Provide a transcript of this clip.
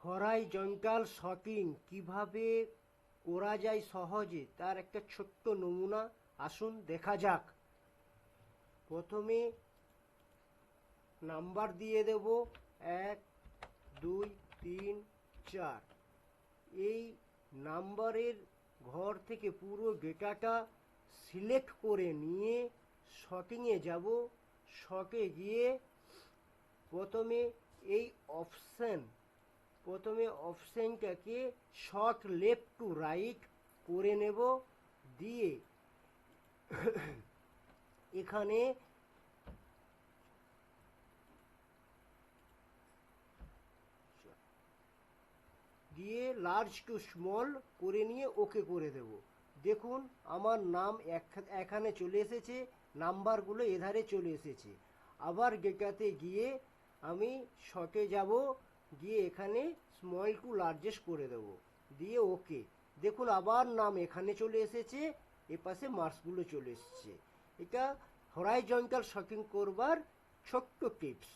Horizontal shocking কিভাবে করা যায় সহজে তার একটা ছোট্ট নমুনা আসুন দেখা যাক। প্রথমে নাম্বার দিয়ে দেব 1 2 3 4। এই নাম্বারের ঘর থেকে পুরো ডেটাটা সিলেক্ট করে নিয়ে শর্টিংয়ে যাব। শর্টে গিয়ে প্রথমে এই অপশানটাকে শর্ট লেফট টু রাইট করে নেব। দিয়ে এখানে দিয়ে লার্জ টু স্মল করে নিয়ে ওকে করে দেব। দেখুন আমার নাম এখানে চলে এসেছে, নাম্বারগুলো এধারে চলে এসেছে। আবার ডেটাতে গিয়ে আমি শর্টে যাব, গিয়ে এখানে স্মল টু লার্জেস্ট করে দেব, দিয়ে ওকে। দেখুন আবার নাম এখানে চলে এসেছে, এপাশে মার্কসগুলো চলে এসেছে। এটা হরাইজন্টাল শর্টিং করবার ছোট্ট টিপস।